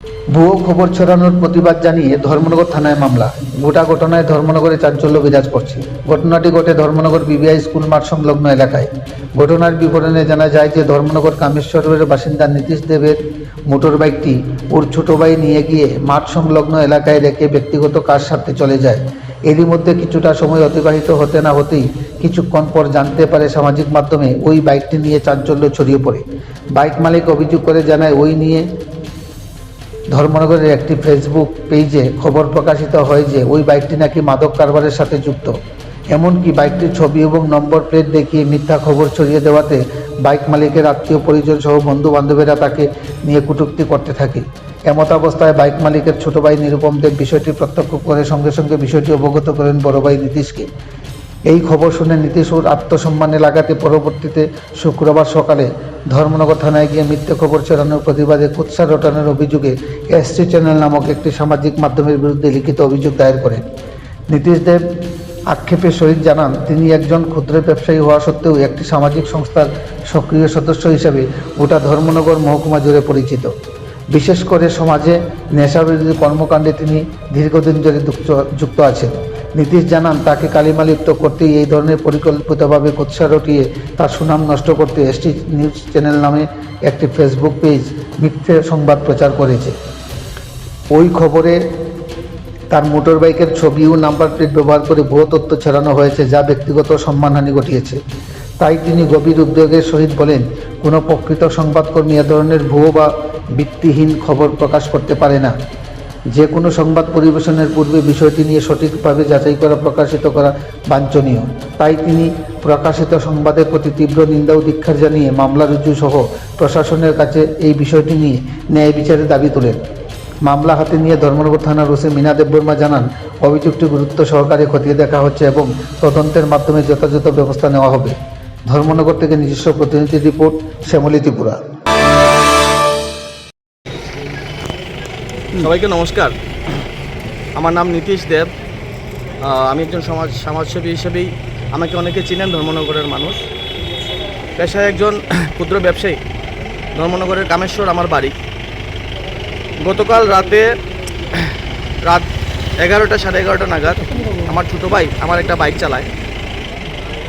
ভুয়ো খবর ছড়ানোর প্রতিবাদ জানিয়ে ধর্মনগর থানায় মামলা। গোটা ঘটনায় ধর্মনগরে চাঞ্চল্য বিরাজ করছে। ঘটনাটি ঘটে ধর্মনগর বিবিআই স্কুল মাঠ সংলগ্ন এলাকায়। ঘটনার বিবরণে জানা যায় যে ধর্মনগর কামেশ্বরের বাসিন্দা নীতিশ দেবের মোটর বাইকটি ওর ছোট ভাই নিয়ে গিয়ে মাঠ সংলগ্ন এলাকায় রেখে ব্যক্তিগত কাজ সারতে চলে যায়। এরই মধ্যে কিছুটা সময় অতিবাহিত হতে না হতেই কিছুক্ষণ পর জানতে পারে সামাজিক মাধ্যমে ওই বাইকটি নিয়ে চাঞ্চল্য ছড়িয়ে পড়ে। বাইক মালিক অভিযোগ করে জানায় ওই নিয়ে ধর্মনগরের একটি ফেসবুক পেজে খবর প্রকাশিত হয় যে ওই বাইকটি নাকি মাদক কারবারের সাথে যুক্ত। এমনকি বাইকটির ছবি এবং নম্বর প্লেট দেখিয়ে মিথ্যা খবর ছড়িয়ে দেওয়াতে বাইক মালিকের আত্মীয় পরিজন সহ বন্ধু বান্ধবেরা তাকে নিয়ে কটূক্তি করতে থাকে। এমতাবস্থায় বাইক মালিকের ছোট ভাই নিরুপম দেব বিষয়টি প্রত্যক্ষ করে সঙ্গে সঙ্গে বিষয়টি অবগত করেন বড় ভাই নীতিশকে। এই খবর শুনে নীতিশ ওর আত্মসম্মানে লাগাতে পরবর্তীতে শুক্রবার সকালে ধর্মনগর থানায় গিয়ে মিথ্যে খবর ছড়ানোর প্রতিবাদে কুৎসা রটানোর অভিযোগে এসটি চ্যানেল নামক একটি সামাজিক মাধ্যমের বিরুদ্ধে লিখিত অভিযোগ দায়ের করেন। নীতিশ দেব আক্ষেপের সহিত জানান, তিনি একজন ক্ষুদ্র ব্যবসায়ী হওয়া সত্ত্বেও একটি সামাজিক সংস্থার সক্রিয় সদস্য হিসেবে গোটা ধর্মনগর মহকুমা জুড়ে পরিচিত। বিশেষ করে সমাজে নেশাবিরোধী কর্মকাণ্ডে তিনি দীর্ঘদিন ধরে যুক্ত আছেন। নীতিশ জানান, তাকে কালিমালিপ্ত করতেই এই ধরনের পরিকল্পিতভাবে কুৎসা রটিয়ে তার সুনাম নষ্ট করতে এসটি নিউজ চ্যানেল নামে একটি ফেসবুক পেজ মিথ্যে সংবাদ প্রচার করেছে। ওই খবরে তার মোটর বাইকের ছবি ও নাম্বার প্লেট ব্যবহার করে ভুয়ো তথ্য ছড়ানো হয়েছে, যা ব্যক্তিগত সম্মানহানি ঘটিয়েছে। তাই তিনি গভীর উদ্বেগের সহিত বলেন, কোনো প্রকৃত সংবাদকর্মী এ ধরনের ভুয়ো বা ভিত্তিহীন খবর প্রকাশ করতে পারে না। যে কোনো সংবাদ পরিবেশনের পূর্বে বিষয়টি নিয়ে সঠিকভাবে যাচাই করা প্রকাশিত করা বাঞ্ছনীয়। তাই তিনি প্রকাশিত সংবাদের প্রতি তীব্র নিন্দা ও ধিক্কার জানিয়ে মামলা রুজু সহ প্রশাসনের কাছে এই বিষয়টি নিয়ে ন্যায় বিচারের দাবি তোলেন। মামলা হাতে নিয়ে ধর্মনগর থানার ওসি মীনা দেববর্মা জানান, অভিযোগটি গুরুত্ব সহকারে খতিয়ে দেখা হচ্ছে এবং তদন্তের মাধ্যমে যথাযথ ব্যবস্থা নেওয়া হবে। ধর্মনগর থেকে নিজস্ব প্রতিনিধি রিপোর্ট, শ্যামলী ত্রিপুরা। সবাইকে নমস্কার। আমার নাম নীতিশ দেব। আমি একজন সমাজসেবী হিসেবেই আমাকে অনেকে চিনেন ধর্মনগরের মানুষ। পেশায় একজন ক্ষুদ্র ব্যবসায়ী। ধর্মনগরের কামেশ্বর আমার বাড়ি। গতকাল রাত 11টা সাড়ে 11টা নাগাদ আমার ছোটো ভাই আমার একটা বাইক চালায়,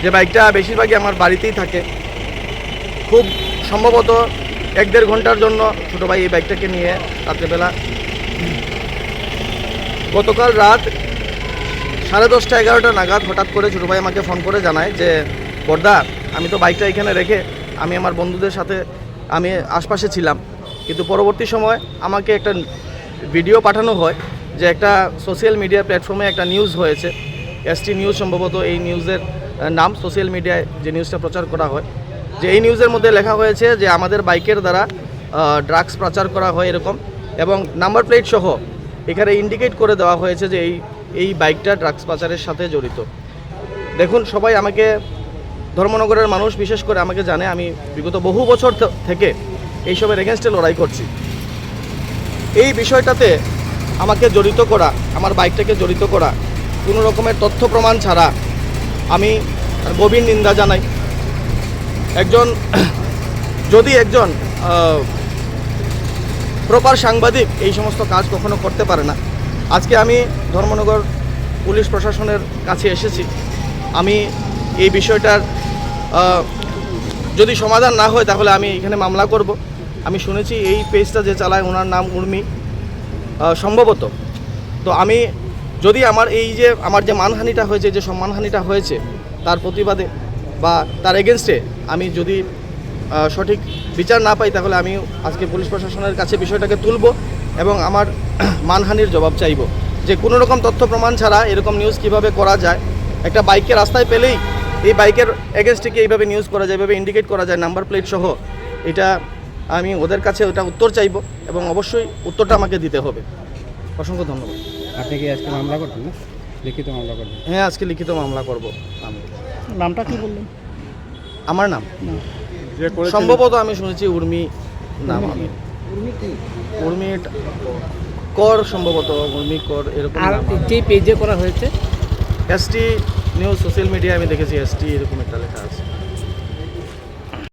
যে বাইকটা বেশিরভাগই আমার বাড়িতেই থাকে। খুব সম্ভবত 1-1.5 ঘন্টার জন্য ছোটো ভাই এই বাইকটাকে নিয়ে রাত্রেবেলা গতকাল রাত 10:30 11টা নাগাদ হঠাৎ করে ছোটো ভাই আমাকে ফোন করে জানায় যে, বড়দা, আমি তো বাইকটা এখানে রেখে আমি আমার বন্ধুদের সাথে আমি আশপাশে ছিলাম, কিন্তু পরবর্তী সময় আমাকে একটা ভিডিও পাঠানো হয় যে একটা সোশ্যাল মিডিয়া প্ল্যাটফর্মে একটা নিউজ হয়েছে, এসটি নিউজ সম্ভবত এই নিউজের নাম। সোশ্যাল মিডিয়ায় যে নিউজটা প্রচার করা হয়, যে এই নিউজের মধ্যে লেখা হয়েছে যে আমাদের বাইকের দ্বারা ড্রাগস পাচার করা হয় এরকম, এবং নাম্বার প্লেট সহ এখানে ইন্ডিকেট করে দেওয়া হয়েছে যে এই বাইকটা ড্রাগস পাচারের সাথে জড়িত। দেখুন, সবাই আমাকে, ধর্মনগরের মানুষ বিশেষ করে আমাকে জানে, আমি বিগত বহু বছর থেকে এইসবের এগেনস্টে লড়াই করছি। এই বিষয়টাতে আমাকে জড়িত করা, আমার বাইকটাকে জড়িত করা কোনো রকমের তথ্য প্রমাণ ছাড়া আমি গভীর নিন্দা জানাই। যদি একজন প্রপার সাংবাদিক এই সমস্ত কাজ কখনো করতে পারে না। আজকে আমি ধর্মনগর পুলিশ প্রশাসনের কাছে এসেছি। আমি এই বিষয়টার যদি সমাধান না হয় তাহলে আমি এখানে মামলা করব। আমি শুনেছি এই পেজটা যে চালায় ওনার নাম উর্মি সম্ভবত। তো আমি যদি আমার যে মানহানিটা হয়েছে, যে সম্মানহানিটা হয়েছে, তার প্রতিবাদে বা তার এগেনস্টে আমি যদি সঠিক বিচার না পাই, তাহলে আমি আজকে পুলিশ প্রশাসনের কাছে বিষয়টাকে তুলব এবং আমার মানহানির জবাব চাইব, যে কোনো রকম তথ্য প্রমাণ ছাড়া এরকম নিউজ কিভাবে করা যায়। একটা বাইকের রাস্তায় পেলেই এই বাইকের এগেনস্টে কি এইভাবে নিউজ করা যায়, এইভাবে ইন্ডিকেট করা যায় নাম্বার প্লেট সহ, এটা আমি ওদের কাছে ওটা উত্তর চাইব এবং অবশ্যই উত্তরটা আমাকে দিতে হবে। অসংখ্য ধন্যবাদ। আপনি কি আজকে মামলা করবেন না? লিখিত মামলা করবেন? হ্যাঁ, আজকে লিখিত মামলা করব। আমি নামটা কি বললেন? আমার নাম সম্ভবত আমি শুনেছি উর্মি নাম। আমি উর্মি কর, সম্ভবত উর্মি কর এরকম। আর যে পেজে করা হয়েছে এসটি নিউজ সোশ্যাল মিডিয়ায় আমি দেখেছি এসটি এরকম একটা লেখা আছে।